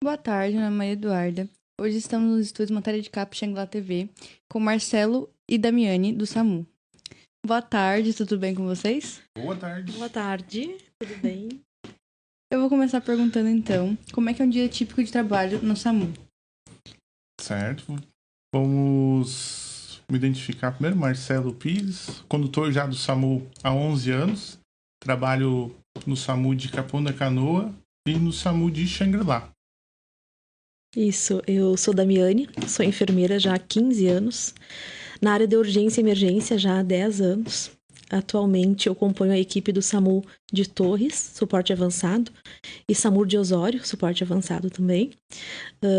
Boa tarde, meu nome é Maria Eduarda. Hoje estamos nos estúdios Matéria de Capa Xangla TV com Marcelo e Damiane, do SAMU. Boa tarde, tudo bem com vocês? Boa tarde. Boa tarde, tudo bem? Eu vou começar perguntando então, como é que é um dia típico de trabalho no SAMU? Certo. Vamos me identificar primeiro. Marcelo Pires, condutor já do SAMU há 11 anos. Trabalho no SAMU de Capão da Canoa e no SAMU de Xangri-Lá. Isso, eu sou Damiane, sou enfermeira já há 15 anos. Na área de urgência e emergência já há 10 anos. Atualmente eu componho a equipe do SAMU de Torres, suporte avançado, e SAMU de Osório, suporte avançado também.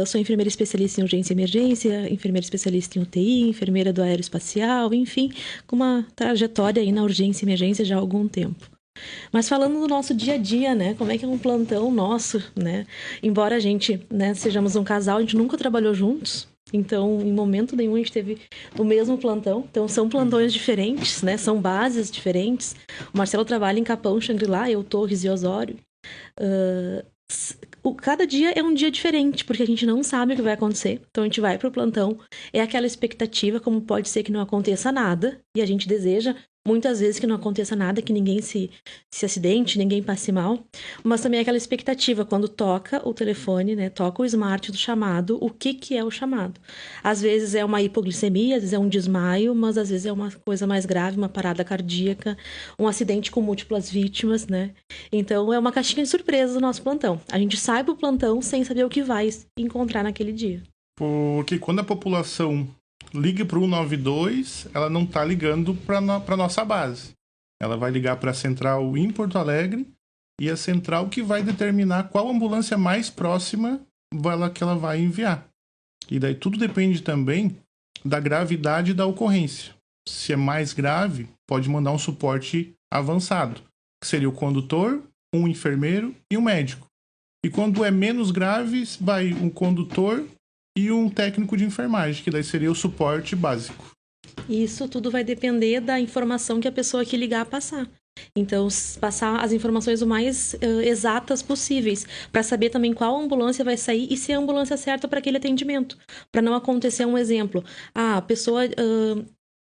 Sou enfermeira especialista em urgência e emergência, enfermeira especialista em UTI, enfermeira do aeroespacial, enfim, com uma trajetória aí na urgência e emergência já há algum tempo. Mas falando do nosso dia a dia, né? Como é que é um plantão nosso, né? Embora a gente, né, sejamos um casal, a gente nunca trabalhou juntos. Então, em momento nenhum, a gente teve o mesmo plantão. Então, são plantões diferentes, né? São bases diferentes. O Marcelo trabalha em Capão, Xangri-Lá, eu, Torres e Osório. Cada dia é um dia diferente, porque a gente não sabe o que vai acontecer. Então, a gente vai pro plantão. É aquela expectativa, como pode ser que não aconteça nada. E a gente deseja muitas vezes que não aconteça nada, que ninguém se acidente, ninguém passe mal. Mas também é aquela expectativa, quando toca o telefone, né? Toca o smart do chamado, o que é o chamado? Às vezes é uma hipoglicemia, às vezes é um desmaio, mas às vezes é uma coisa mais grave, uma parada cardíaca, um acidente com múltiplas vítimas, né? Então é uma caixinha de surpresa do nosso plantão. A gente sai pro plantão sem saber o que vai encontrar naquele dia. Porque quando a população liga para o 192, ela não está ligando para nossa base. Ela vai ligar para a central em Porto Alegre e a central que vai determinar qual ambulância mais próxima que ela vai enviar. E daí tudo depende também da gravidade da ocorrência. Se é mais grave, pode mandar um suporte avançado, que seria o condutor, um enfermeiro e um médico. E quando é menos grave, vai um condutor e um técnico de enfermagem, que daí seria o suporte básico. Isso tudo vai depender da informação que a pessoa que ligar passar. Então, passar as informações o mais exatas possíveis, para saber também qual ambulância vai sair e se é a ambulância certa para aquele atendimento. Para não acontecer um exemplo. A pessoa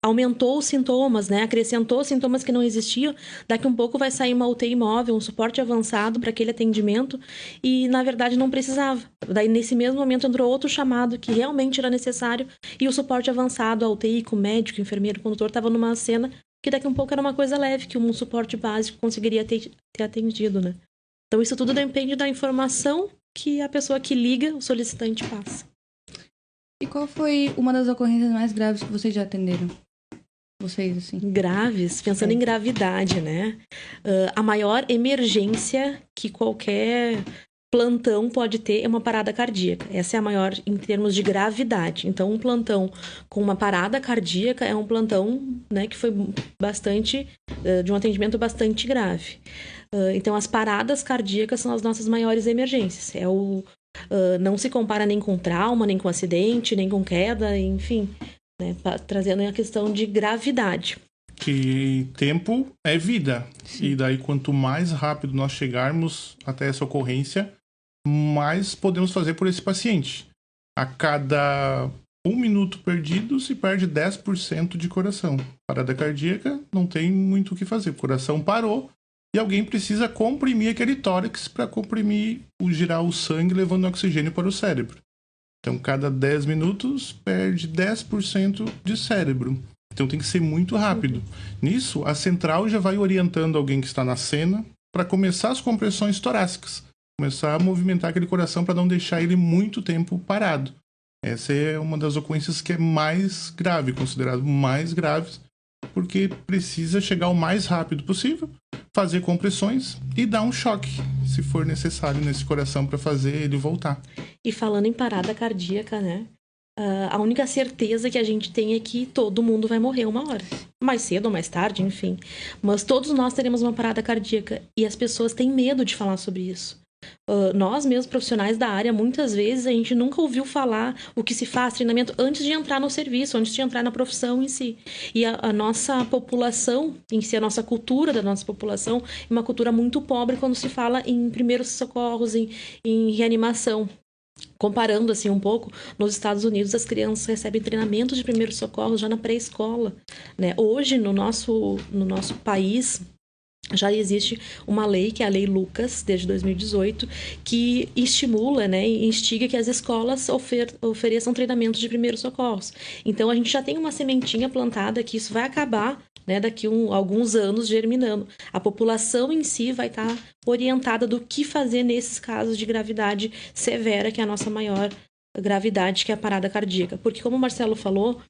aumentou os sintomas, né? Acrescentou sintomas que não existiam. Daqui um pouco vai sair uma UTI móvel, um suporte avançado para aquele atendimento e, na verdade, não precisava. Daí, nesse mesmo momento, entrou outro chamado que realmente era necessário e o suporte avançado, a UTI com o médico, enfermeiro, condutor, estava numa cena que daqui um pouco era uma coisa leve, que um suporte básico conseguiria ter atendido, né? Então, isso tudo depende da informação que a pessoa que liga, o solicitante, passa. E qual foi uma das ocorrências mais graves que vocês já atenderam? Vocês, assim. Graves, pensando em gravidade, né? A maior emergência que qualquer plantão pode ter é uma parada cardíaca. Essa é a maior em termos de gravidade. Então, um plantão com uma parada cardíaca é um plantão, né, que foi bastante, de um atendimento bastante grave. Então, as paradas cardíacas são as nossas maiores emergências. Não se compara nem com trauma, nem com acidente, nem com queda, enfim, né, trazendo a questão de gravidade. Que tempo é vida. Sim. E daí, quanto mais rápido nós chegarmos até essa ocorrência, mais podemos fazer por esse paciente. A cada 1 minuto perdido, se perde 10% de coração. Parada cardíaca, não tem muito o que fazer. O coração parou e alguém precisa comprimir aquele tórax para girar o sangue, levando oxigênio para o cérebro. Então, cada 10 minutos, perde 10% de cérebro. Então, tem que ser muito rápido. Nisso, a central já vai orientando alguém que está na cena para começar as compressões torácicas. Começar a movimentar aquele coração para não deixar ele muito tempo parado. Essa é uma das ocorrências que é mais grave, considerado mais graves, porque precisa chegar o mais rápido possível, fazer compressões e dar um choque, se for necessário, nesse coração para fazer ele voltar. E falando em parada cardíaca, né? A única certeza que a gente tem é que todo mundo vai morrer uma hora. Mais cedo ou mais tarde, enfim. Mas todos nós teremos uma parada cardíaca. E as pessoas têm medo de falar sobre isso. Nós mesmos, profissionais da área, muitas vezes a gente nunca ouviu falar o que se faz, treinamento, antes de entrar no serviço, antes de entrar na profissão em si. E a nossa população, em si, a nossa cultura da nossa população, é uma cultura muito pobre quando se fala em primeiros socorros, em reanimação. Comparando assim um pouco, nos Estados Unidos as crianças recebem treinamento de primeiros socorros já na pré-escola, né? Hoje no nosso país já existe uma lei, que é a Lei Lucas, desde 2018, que estimula, né, e instiga que as escolas ofereçam treinamentos de primeiros socorros. Então, a gente já tem uma sementinha plantada que isso vai acabar, né, daqui alguns anos germinando. A população em si vai estar orientada do que fazer nesses casos de gravidade severa, que é a nossa maior gravidade, que é a parada cardíaca. Porque, como o Marcelo falou,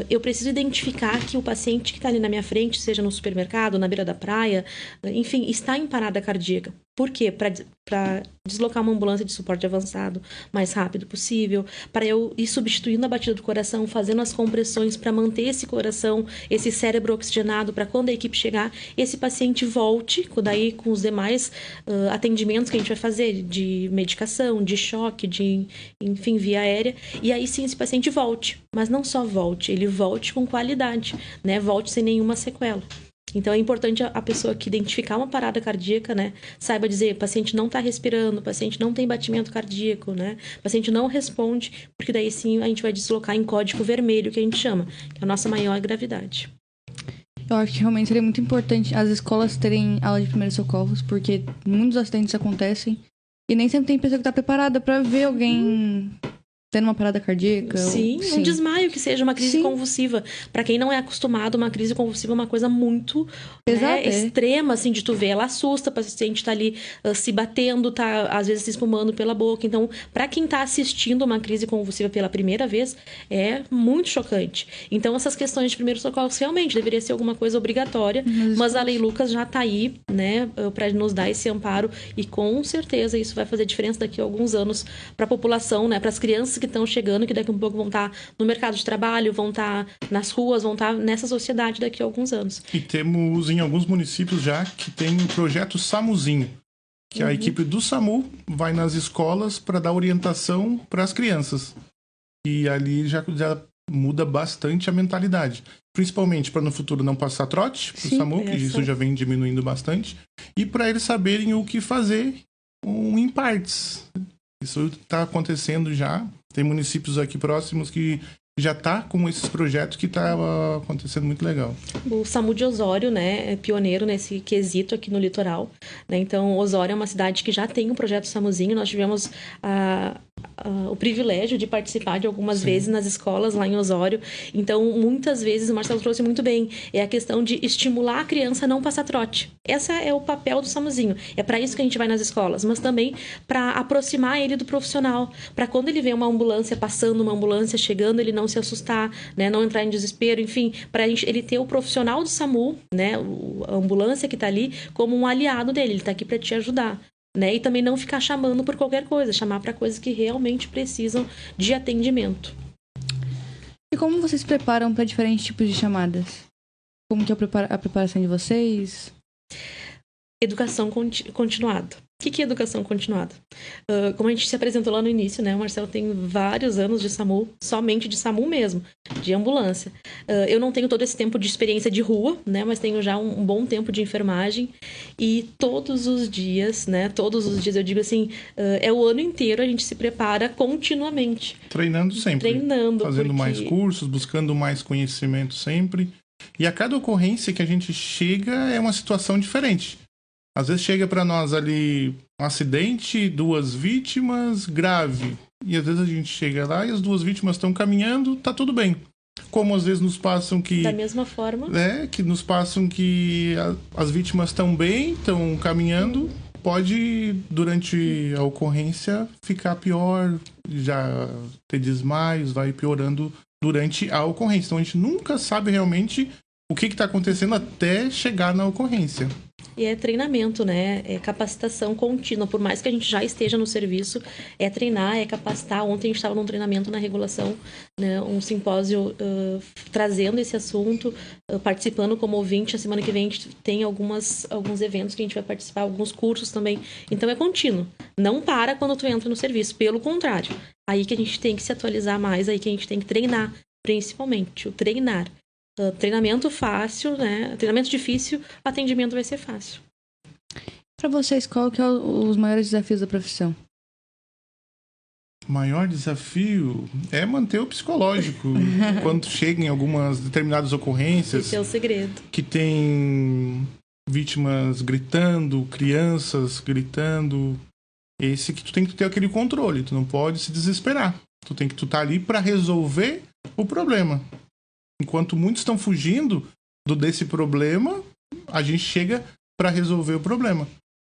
eu preciso identificar que o paciente que está ali na minha frente, seja no supermercado, na beira da praia, enfim, está em parada cardíaca. Por quê? Para deslocar uma ambulância de suporte avançado mais rápido possível, para eu ir substituindo a batida do coração, fazendo as compressões para manter esse coração, esse cérebro oxigenado, para quando a equipe chegar, esse paciente volte, daí com os demais atendimentos que a gente vai fazer, de medicação, de choque, enfim, via aérea, e aí sim esse paciente volte. Mas não só volte, ele volte com qualidade, né? Volte sem nenhuma sequela. Então, é importante a pessoa que identificar uma parada cardíaca, né, saiba dizer, o paciente não está respirando, o paciente não tem batimento cardíaco, né, o paciente não responde, porque daí sim a gente vai deslocar em código vermelho, que a gente chama, que é a nossa maior gravidade. Eu acho que realmente seria muito importante as escolas terem aula de primeiros socorros, porque muitos acidentes acontecem e nem sempre tem pessoa que está preparada para ver alguém tendo uma parada cardíaca. Sim, um desmaio, que seja uma crise convulsiva. Para quem não é acostumado, uma crise convulsiva é uma coisa muito extrema, assim, de tu ver. Ela assusta, o paciente tá ali se batendo, tá às vezes se espumando pela boca. Então, para quem tá assistindo uma crise convulsiva pela primeira vez, é muito chocante. Então, essas questões de primeiros socorros realmente deveria ser alguma coisa obrigatória, mas a Lei Lucas já tá aí, né, para nos dar esse amparo, e com certeza isso vai fazer diferença daqui a alguns anos para a população, né, para as crianças que estão chegando, que daqui a um pouco vão estar no mercado de trabalho, vão estar nas ruas, vão estar nessa sociedade daqui a alguns anos. E temos em alguns municípios já que tem o projeto SAMUzinho, que a equipe do SAMU vai nas escolas para dar orientação para as crianças. E ali já muda bastante a mentalidade. Principalmente para no futuro não passar trote para o SAMU, que isso já vem diminuindo bastante. E para eles saberem o que fazer em partes. Isso está acontecendo já. Tem municípios aqui próximos que já tá com esses projetos que tá acontecendo muito legal. O SAMU de Osório, né, é pioneiro nesse quesito aqui no litoral, né? Então, Osório é uma cidade que já tem um projeto SAMUzinho. Nós tivemos o privilégio de participar de algumas vezes nas escolas lá em Osório. Então, muitas vezes, o Marcelo trouxe muito bem, é a questão de estimular a criança a não passar trote. Esse é o papel do SAMUzinho. É para isso que a gente vai nas escolas, mas também para aproximar ele do profissional, para quando ele vê uma ambulância passando, uma ambulância chegando, ele não se assustar, né, não entrar em desespero, enfim, para ele ter o profissional do SAMU, né, a ambulância que está ali, como um aliado dele, ele está aqui para te ajudar. Né? E também não ficar chamando por qualquer coisa, chamar para coisas que realmente precisam de atendimento. E como vocês se preparam para diferentes tipos de chamadas? Como que é a preparação de vocês? Educação continuada. O que é educação continuada? Como a gente se apresentou lá no início, né? O Marcelo tem vários anos de SAMU, somente de SAMU mesmo, de ambulância. Eu não tenho todo esse tempo de experiência de rua, né? Mas tenho já um bom tempo de enfermagem. E todos os dias, né? Todos os dias, eu digo assim, é o ano inteiro, a gente se prepara continuamente. Treinando sempre. Fazendo mais cursos, buscando mais conhecimento sempre. E a cada ocorrência que a gente chega é uma situação diferente. Às vezes chega para nós ali um acidente, 2 vítimas, grave. E às vezes a gente chega lá e as 2 vítimas estão caminhando, tá tudo bem. Como às vezes nos passam que... Da mesma forma. Que nos passam que as vítimas estão bem, estão caminhando. Pode, durante a ocorrência, ficar pior, já ter desmaios, vai piorando durante a ocorrência. Então a gente nunca sabe realmente o que está acontecendo até chegar na ocorrência. E é treinamento, né? É capacitação contínua. Por mais que a gente já esteja no serviço, é treinar, é capacitar. Ontem a gente estava num treinamento na regulação, né? Um simpósio trazendo esse assunto, participando como ouvinte. A semana que vem a gente tem alguns eventos que a gente vai participar, alguns cursos também. Então é contínuo. Não para quando tu entra no serviço. Pelo contrário. Aí que a gente tem que se atualizar mais, aí que a gente tem que treinar, principalmente. O treinar. Treinamento fácil, né? Treinamento difícil, atendimento vai ser fácil. Para vocês, qual que é os maiores desafios da profissão? Maior desafio é manter o psicológico. Quando chega em algumas determinadas ocorrências... Esse é o segredo. Que tem vítimas gritando, crianças gritando. Esse que tu tem que ter aquele controle. Tu não pode se desesperar. Tu tem que estar ali para resolver o problema. Enquanto muitos estão fugindo desse problema, a gente chega para resolver o problema.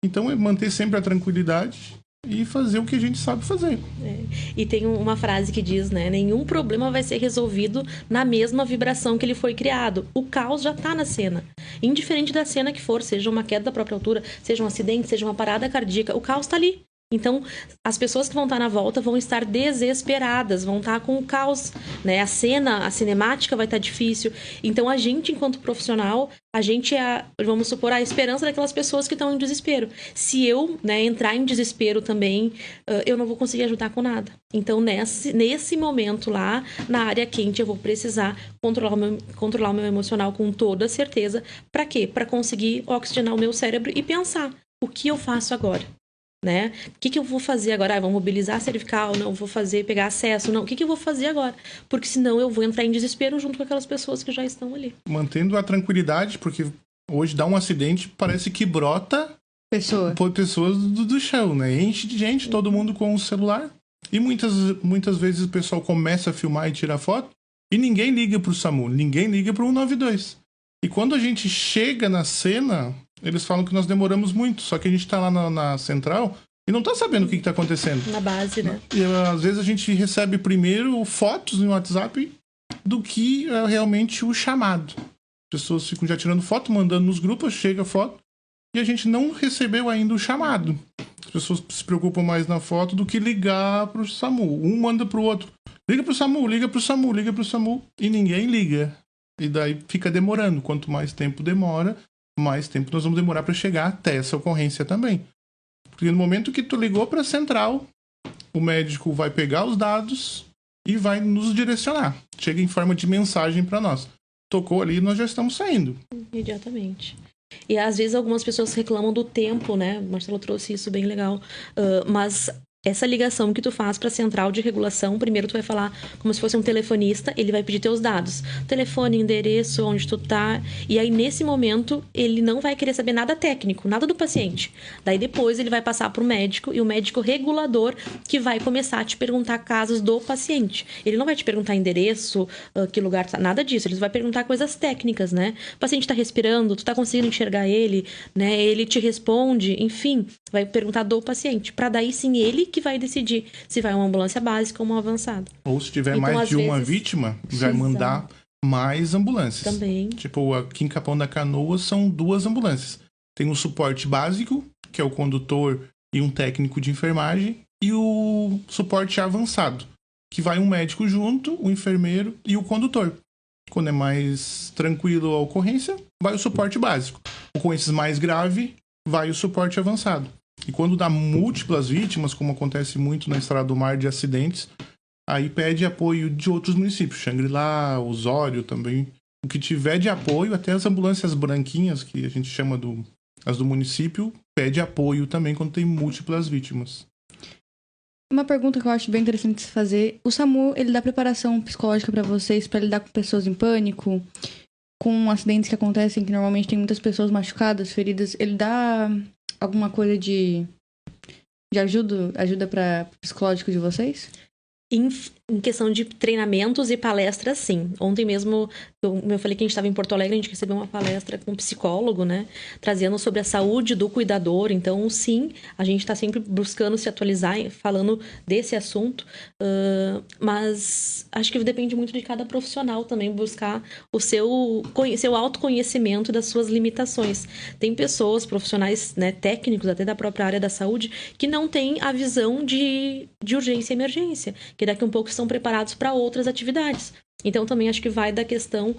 Então é manter sempre a tranquilidade e fazer o que a gente sabe fazer. E tem uma frase que diz, né? Nenhum problema vai ser resolvido na mesma vibração que ele foi criado. O caos já tá na cena. Indiferente da cena que for, seja uma queda da própria altura, seja um acidente, seja uma parada cardíaca, o caos tá ali. Então, as pessoas que vão estar na volta vão estar desesperadas, vão estar com o caos, né? A cena, a cinemática vai estar difícil. Então, a gente, enquanto profissional, a gente é, vamos supor, a esperança daquelas pessoas que estão em desespero. Se eu, né, entrar em desespero também, eu não vou conseguir ajudar com nada. Então, nesse momento lá, na área quente, eu vou precisar controlar o meu emocional com toda certeza. Para quê? Para conseguir oxigenar o meu cérebro e pensar, o que eu faço agora? Né? O que eu vou fazer agora? Vou mobilizar a cervical? Não, vou pegar acesso? Não, o que eu vou fazer agora? Porque senão eu vou entrar em desespero junto com aquelas pessoas que já estão ali. Mantendo a tranquilidade, porque hoje dá um acidente, parece que brota pessoas do chão, né? Enche de gente, todo mundo com o celular. E muitas vezes o pessoal começa a filmar e tirar foto e ninguém liga pro SAMU, ninguém liga pro 192. E quando a gente chega na cena... Eles falam que nós demoramos muito, só que a gente tá lá na central e não tá sabendo o que tá acontecendo. Na base, né? E às vezes a gente recebe primeiro fotos no WhatsApp do que é realmente o chamado. As pessoas ficam já tirando foto, mandando nos grupos, chega a foto, e a gente não recebeu ainda o chamado. As pessoas se preocupam mais na foto do que ligar pro SAMU. Um manda pro outro. Liga pro SAMU, liga pro SAMU, liga pro SAMU. E ninguém liga. E daí fica demorando. Quanto mais tempo demora... mais tempo nós vamos demorar para chegar até essa ocorrência também. Porque no momento que tu ligou para a central, o médico vai pegar os dados e vai nos direcionar. Chega em forma de mensagem para nós. Tocou ali, nós já estamos saindo. Imediatamente. E às vezes algumas pessoas reclamam do tempo, né? O Marcelo trouxe isso bem legal. Mas essa ligação que tu faz para a central de regulação, primeiro tu vai falar como se fosse um telefonista, ele vai pedir teus dados. Telefone, endereço, onde tu tá. E aí, nesse momento, ele não vai querer saber nada técnico, nada do paciente. Daí, depois, ele vai passar pro médico e o médico regulador que vai começar a te perguntar casos do paciente. Ele não vai te perguntar endereço, que lugar tá, nada disso. Ele vai perguntar coisas técnicas, né? O paciente tá respirando, tu tá conseguindo enxergar ele, né? Ele te responde, enfim, vai perguntar do paciente. Para daí, sim, ele que vai decidir se vai uma ambulância básica ou uma avançada. Ou se tiver então, mais de uma vítima, vai mandar mais ambulâncias. Também. Tipo, aqui em Capão da Canoa são 2 ambulâncias. Tem o suporte básico, que é o condutor e um técnico de enfermagem, e o suporte avançado, que vai um médico junto, o enfermeiro e o condutor. Quando é mais tranquilo a ocorrência, vai o suporte básico. Ocorrências mais graves, vai o suporte avançado. E quando dá múltiplas vítimas, como acontece muito na Estrada do Mar de acidentes, aí pede apoio de outros municípios, Xangri-Lá, Osório também. O que tiver de apoio, até as ambulâncias branquinhas, que a gente chama as do município, pede apoio também quando tem múltiplas vítimas. Uma pergunta que eu acho bem interessante de se fazer. O SAMU, ele dá preparação psicológica para vocês, para lidar com pessoas em pânico, com acidentes que acontecem, que normalmente tem muitas pessoas machucadas, feridas. Ele dá alguma coisa de ajuda para psicológico de vocês? Em questão de treinamentos e palestras, sim. Ontem mesmo, eu falei que a gente estava em Porto Alegre, a gente recebeu uma palestra com um psicólogo, né? Trazendo sobre a saúde do cuidador. Então, sim, a gente está sempre buscando se atualizar, falando desse assunto. Mas acho que depende muito de cada profissional também buscar o seu autoconhecimento das suas limitações. Tem pessoas, profissionais, né, técnicos, até da própria área da saúde, que não têm a visão de urgência e emergência, que daqui a um pouco estão preparados para outras atividades. Então, também acho que vai da questão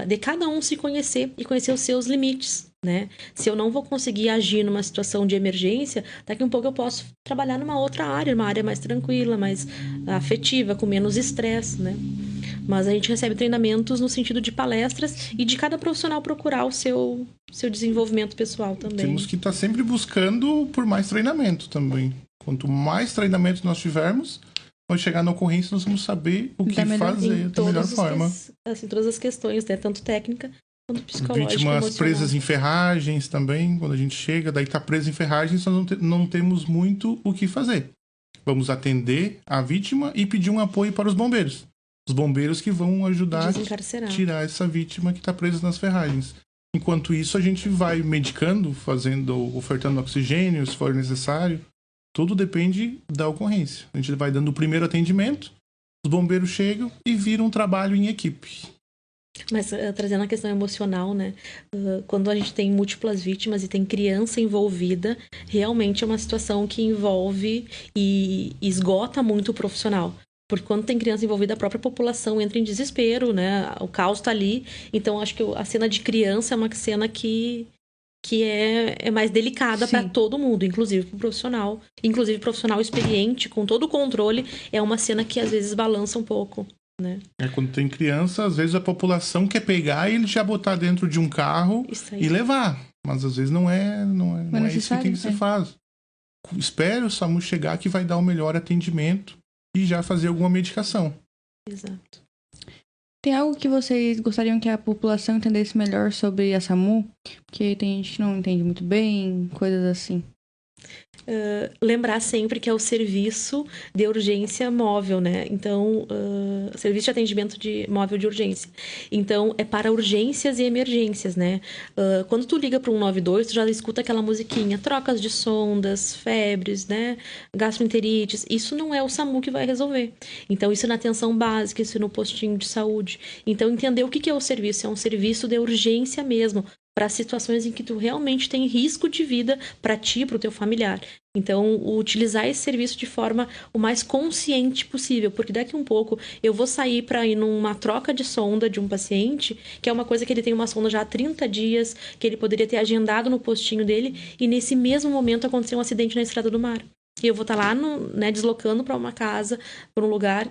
de cada um se conhecer e conhecer os seus limites, né? Se eu não vou conseguir agir numa situação de emergência, daqui a um pouco eu posso trabalhar numa outra área, uma área mais tranquila, mais afetiva, com menos estresse, né? Mas a gente recebe treinamentos no sentido de palestras e de cada profissional procurar o seu desenvolvimento pessoal também. Temos que estar sempre buscando por mais treinamento também. Quanto mais treinamento nós tivermos, quando chegar na ocorrência, nós vamos saber o que fazer da melhor forma. Assim, todas as questões, né? Tanto técnica quanto psicológica. Vítimas emocional. presas em ferragens também, quando a gente chega, daí tá preso em ferragens, nós não temos muito o que fazer. Vamos atender a vítima e pedir um apoio para os bombeiros. Os bombeiros que vão ajudar a tirar essa vítima que está presa nas ferragens. Enquanto isso, a gente vai medicando, ofertando oxigênio, se for necessário. Tudo depende da ocorrência. A gente vai dando o primeiro atendimento, os bombeiros chegam e viram um trabalho em equipe. Mas trazendo a questão emocional, né? Quando a gente tem múltiplas vítimas e tem criança envolvida, realmente é uma situação que envolve e esgota muito o profissional. Porque quando tem criança envolvida, a própria população entra em desespero, né? O caos tá ali. Então, acho que a cena de criança é uma cena que é mais delicada para todo mundo, inclusive pro profissional. Inclusive, profissional experiente, com todo o controle, é uma cena que às vezes balança um pouco, né? Quando tem criança, às vezes a população quer pegar e ele já botar dentro de um carro e levar. Mas às vezes não é isso que tem que se faz. Espere o SAMU chegar que vai dar o melhor atendimento e já fazer alguma medicação. Exato. Tem algo que vocês gostariam que a população entendesse melhor sobre a SAMU? Porque tem gente que não entende muito bem, coisas assim. Lembrar sempre que é o serviço de urgência móvel, né? Então, serviço de atendimento móvel de urgência. Então, é para urgências e emergências, né? Quando tu liga para o 192, tu já escuta aquela musiquinha, trocas de sondas, febres, né? Gastroenterites. Isso não é o SAMU que vai resolver. Então, isso é na atenção básica, isso é no postinho de saúde. Então, entender o que é o serviço. É um serviço de urgência mesmo, para situações em que tu realmente tem risco de vida para ti e para o teu familiar. Então, utilizar esse serviço de forma o mais consciente possível, porque daqui um pouco eu vou sair para ir numa troca de sonda de um paciente, que é uma coisa que ele tem uma sonda já há 30 dias, que ele poderia ter agendado no postinho dele, e nesse mesmo momento aconteceu um acidente na estrada do mar. E eu vou estar lá, deslocando para uma casa, para um lugar.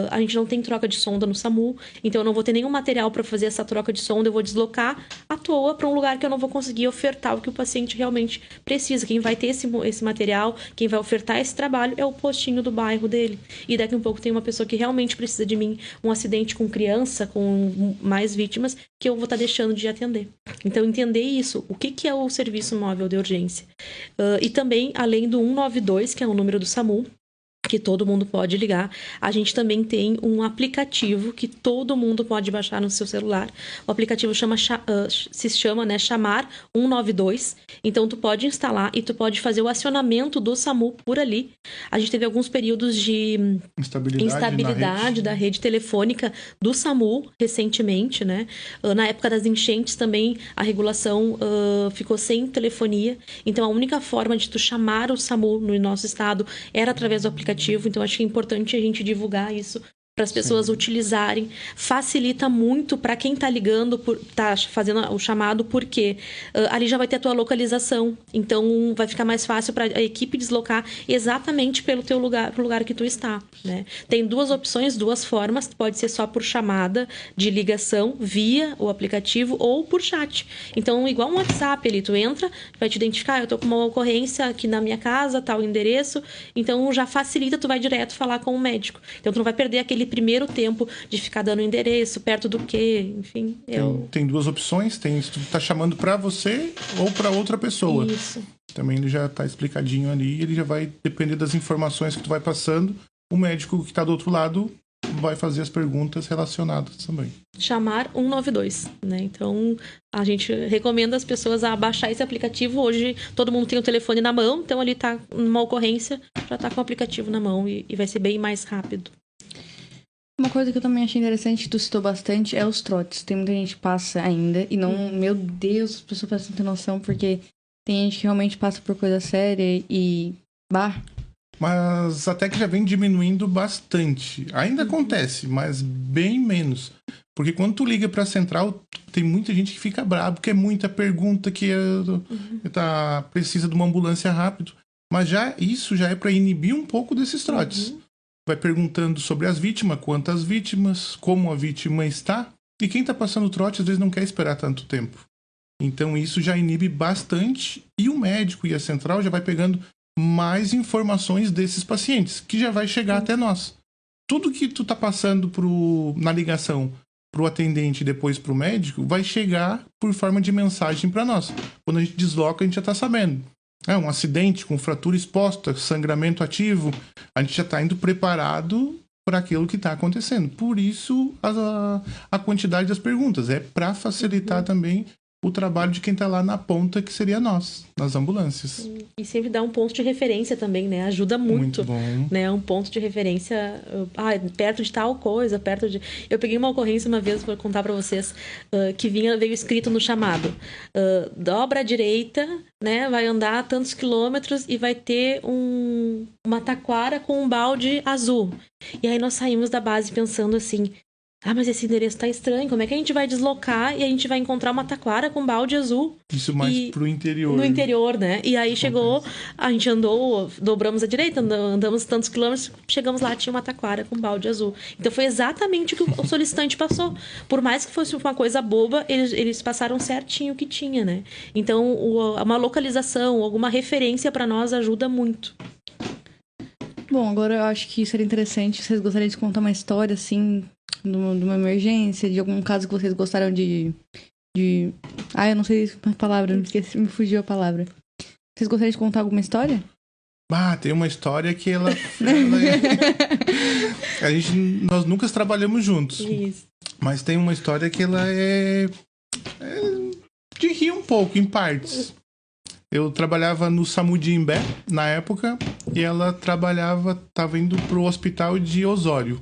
A gente não tem troca de sonda no SAMU, então eu não vou ter nenhum material para fazer essa troca de sonda. Eu vou deslocar à toa para um lugar que eu não vou conseguir ofertar o que o paciente realmente precisa. Quem vai ter esse material, quem vai ofertar esse trabalho é o postinho do bairro dele. E daqui a um pouco tem uma pessoa que realmente precisa de mim, um acidente com criança, com mais vítimas, que eu vou estar deixando de atender. Então, entender isso, o que é o serviço móvel de urgência. E também, além do 192, que é o número do SAMU, que todo mundo pode ligar, a gente também tem um aplicativo que todo mundo pode baixar no seu celular. O aplicativo se chama, né, Chamar 192. Então, tu pode instalar e tu pode fazer o acionamento do SAMU por ali. A gente teve alguns períodos de instabilidade da rede telefônica do SAMU recentemente, né? Na época das enchentes também, a regulação ficou sem telefonia. Então, a única forma de tu chamar o SAMU no nosso estado era através do aplicativo. Então, acho que é importante a gente divulgar isso para as pessoas utilizarem. Facilita muito para quem está ligando, tá fazendo o chamado, porque ali já vai ter a tua localização. Então, vai ficar mais fácil para a equipe deslocar exatamente pelo teu lugar, pro lugar que tu está, né? Tem duas opções, duas formas. Pode ser só por chamada de ligação via o aplicativo ou por chat. Então, igual um WhatsApp ali, tu entra, vai te identificar, eu tô com uma ocorrência aqui na minha casa, tal endereço. Então, já facilita, tu vai direto falar com o médico. Então, tu não vai perder aquele primeiro tempo de ficar dando endereço, perto do quê, enfim. Tem duas opções, se tu tá chamando para você ou para outra pessoa. Isso. Também ele já tá explicadinho ali, ele já vai depender das informações que tu vai passando, o médico que tá do outro lado vai fazer as perguntas relacionadas também. Chamar 192, né? Então, a gente recomenda as pessoas a baixar esse aplicativo. Hoje, todo mundo tem o telefone na mão, então ali tá numa ocorrência, já tá com o aplicativo na mão e vai ser bem mais rápido. Uma coisa que eu também achei interessante, que tu citou bastante, é os trotes. Tem muita gente que passa ainda e não... Meu Deus, as pessoas parecem não ter noção, porque tem gente que realmente passa por coisa séria e... Mas até que já vem diminuindo bastante. Ainda acontece, mas bem menos. Porque quando tu liga pra central, tem muita gente que fica bravo, que é muita pergunta, que precisa de uma ambulância rápido. Mas isso já é pra inibir um pouco desses trotes. Vai perguntando sobre as vítimas, quantas vítimas, como a vítima está. E quem está passando trote, às vezes, não quer esperar tanto tempo. Então, isso já inibe bastante. E o médico e a central já vai pegando mais informações desses pacientes, que já vai chegar até nós. tudo que tu tá passando na ligação pro atendente e depois pro médico vai chegar por forma de mensagem para nós. Quando a gente desloca, a gente já tá sabendo. Um acidente com fratura exposta, sangramento ativo, a gente já tá indo preparado para aquilo que está acontecendo. Por isso, a quantidade das perguntas. É para facilitar também o trabalho de quem está lá na ponta, que seria nós, nas ambulâncias. E sempre dá um ponto de referência também, né? Ajuda muito. Muito bom. Né? Um ponto de referência, perto de tal coisa, perto de... Eu peguei uma ocorrência uma vez, vou contar para vocês, que veio escrito no chamado. Dobra à direita, né? Vai andar tantos quilômetros e vai ter uma taquara com um balde azul. E aí nós saímos da base pensando assim... mas esse endereço tá estranho, como é que a gente vai deslocar e a gente vai encontrar uma taquara com balde azul? Isso mais pro interior. No interior, né? E aí chegou, a gente andou, dobramos à direita, andamos tantos quilômetros, chegamos lá, tinha uma taquara com balde azul. Então foi exatamente o que o solicitante passou. Por mais que fosse uma coisa boba, eles passaram certinho o que tinha, né? Então uma localização, alguma referência para nós ajuda muito. Bom, agora eu acho que seria interessante, vocês gostariam de contar uma história, assim, de uma emergência, de algum caso que vocês gostaram de... eu não sei a palavra, me fugiu a palavra. Vocês gostariam de contar alguma história? Tem uma história que ela nós nunca trabalhamos juntos. Isso. Mas tem uma história que ela é de rir um pouco, em partes. Eu trabalhava no SAMU de Imbé, na época, e ela estava indo pro hospital de Osório.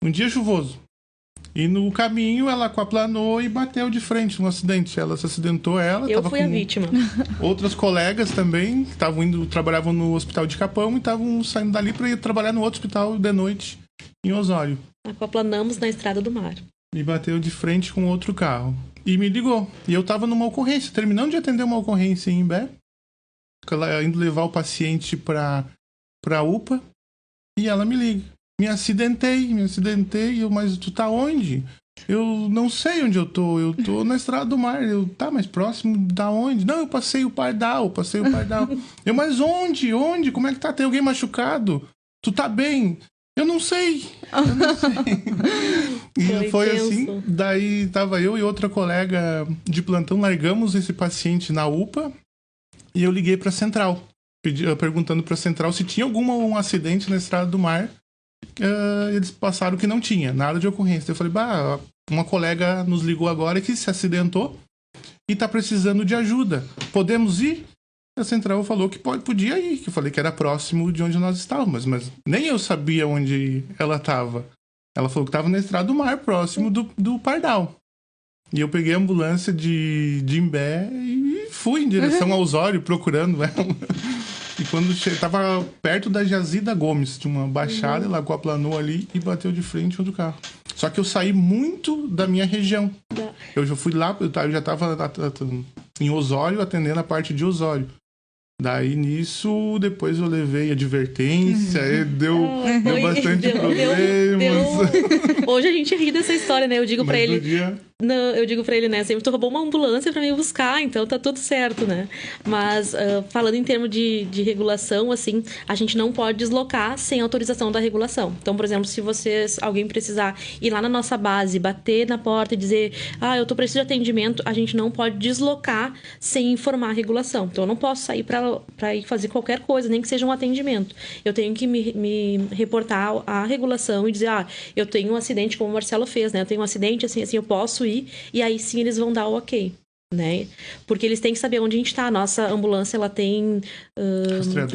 Um dia chuvoso. E no caminho ela aquaplanou e bateu de frente num acidente. Ela se acidentou, Eu fui a vítima. Outras colegas também, que trabalhavam no hospital de Capão e estavam saindo dali para ir trabalhar no outro hospital de noite, em Osório. Aquaplanamos na Estrada do Mar. Me bateu de frente com outro carro. E me ligou. E eu tava numa ocorrência, terminando de atender uma ocorrência em Imbé. Ela indo levar o paciente pra UPA. E ela me liga. Me acidentei. Mas tu tá onde? Eu não sei onde eu tô. Eu tô na Estrada do Mar. Tá, mas próximo da onde? Não, eu passei o Pardal. Mas onde? Como é que tá? Tem alguém machucado? Tu tá bem? Eu não sei. E foi assim. Daí tava eu e outra colega de plantão, largamos esse paciente na UPA e eu liguei pra central, perguntando pra central se tinha algum acidente na Estrada do Mar. Eles passaram que não tinha, nada de ocorrência. Eu falei, uma colega nos ligou agora que se acidentou e tá precisando de ajuda. Podemos ir? A central falou que podia ir, que eu falei que era próximo de onde nós estávamos, mas nem eu sabia onde ela estava. Ela falou que estava na Estrada do Mar, próximo do Pardal. E eu peguei a ambulância de Imbé e fui em direção ao Osório, procurando ela. E quando estava perto da Jazida Gomes, tinha uma baixada, ela aquaplanou ali e bateu de frente outro carro. Só que eu saí muito da minha região. Eu já fui lá, eu já estava em Osório, atendendo a parte de Osório. Daí, nisso, depois eu levei advertência, deu bastante problemas. Hoje a gente ri dessa história, né? Eu digo pra ele... eu digo pra ele, né? Sempre tu roubou uma ambulância pra me buscar, então tá tudo certo, né? Mas, falando em termos de regulação, assim, a gente não pode deslocar sem autorização da regulação. Então, por exemplo, se alguém precisar ir lá na nossa base, bater na porta e dizer, eu tô precisando de atendimento, a gente não pode deslocar sem informar a regulação. Então, eu não posso sair pra ir fazer qualquer coisa, nem que seja um atendimento. Eu tenho que me reportar à regulação e dizer, eu tenho um acidente, como o Marcelo fez, né? Eu tenho um acidente, assim, eu posso ir, e aí sim eles vão dar o ok, né? Porque eles têm que saber onde a gente tá. A nossa ambulância, ela tem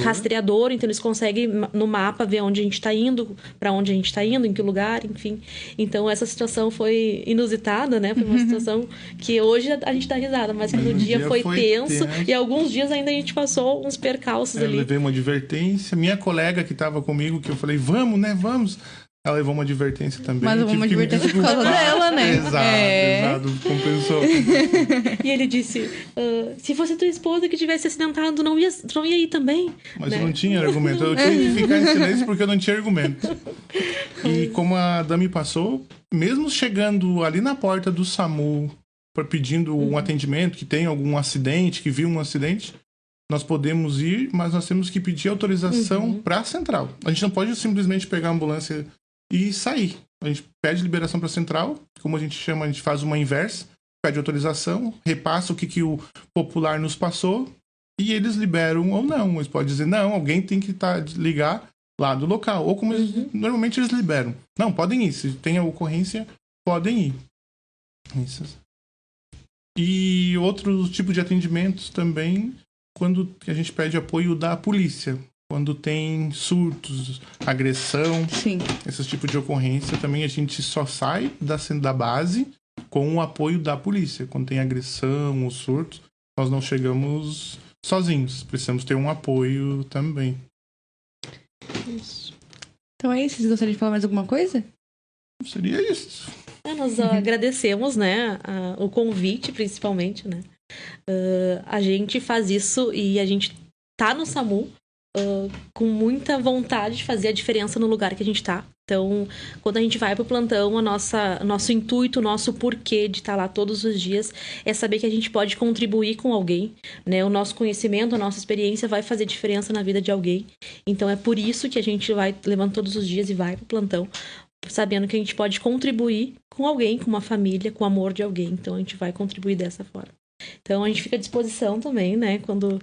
rastreador, então eles conseguem no mapa ver onde a gente tá indo, para onde a gente tá indo, em que lugar, enfim. Então essa situação foi inusitada, né? Foi uma situação que hoje a gente dá risada, mas que no dia foi tenso, e alguns dias ainda a gente passou uns percalços ali. Eu levei uma advertência, minha colega que tava comigo, que eu falei, vamos, né, vamos. Ela levou uma advertência também. Mas uma advertência por causa dela, né? Exato, compensou. E ele disse, se fosse tua esposa que tivesse acidentado, não ia ir também. Mas né? Eu não tinha argumento. Eu tinha que ficar em silêncio porque eu não tinha argumento. E como a Dami passou, mesmo chegando ali na porta do SAMU, pedindo um atendimento, que tem algum acidente, que viu um acidente, nós podemos ir, mas nós temos que pedir autorização para a central. A gente não pode simplesmente pegar a ambulância e sair. A gente pede liberação para a central, como a gente chama, a gente faz uma inversa, pede autorização, repassa o que o popular nos passou e eles liberam ou não. Eles podem dizer, não, alguém tem que ligar lá do local. Ou como normalmente eles liberam. Não, podem ir. Se tem a ocorrência, podem ir. Isso. E outro tipo de atendimentos também, quando a gente pede apoio da polícia. Quando tem surtos, agressão, Sim. esse tipo de ocorrência, também a gente só sai da base com o apoio da polícia. Quando tem agressão ou surtos, nós não chegamos sozinhos. Precisamos ter um apoio também. Isso. Então é isso. Vocês gostariam de falar mais alguma coisa? Seria isso. Nós agradecemos, né, o convite, principalmente, né. A gente faz isso e a gente tá no SAMU com muita vontade de fazer a diferença no lugar que a gente tá. Então, quando a gente vai pro plantão, nosso intuito, nosso porquê de estar lá todos os dias é saber que a gente pode contribuir com alguém, né? O nosso conhecimento, a nossa experiência vai fazer diferença na vida de alguém. Então, é por isso que a gente vai levando todos os dias e vai pro plantão, sabendo que a gente pode contribuir com alguém, com uma família, com o amor de alguém. Então, a gente vai contribuir dessa forma. Então, a gente fica à disposição também, né? Quando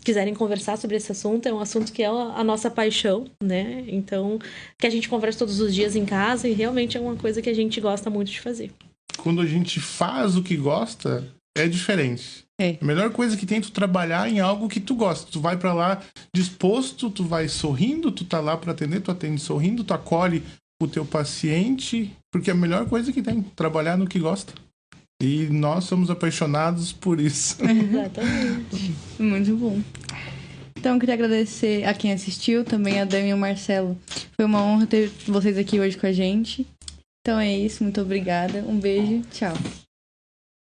quiserem conversar sobre esse assunto. É um assunto que é a nossa paixão, né? Então, que a gente conversa todos os dias em casa e realmente é uma coisa que a gente gosta muito de fazer. Quando a gente faz o que gosta, é diferente. A melhor coisa que tem é tu trabalhar em algo que tu gosta. Tu vai pra lá disposto, tu vai sorrindo, tu tá lá pra atender, tu atende sorrindo, tu acolhe o teu paciente, porque é a melhor coisa que tem, trabalhar no que gosta. E nós somos apaixonados por isso. Exatamente. Muito bom. Então, eu queria agradecer a quem assistiu, também a Dami e o Marcelo. Foi uma honra ter vocês aqui hoje com a gente. Então é isso, muito obrigada. Um beijo, tchau.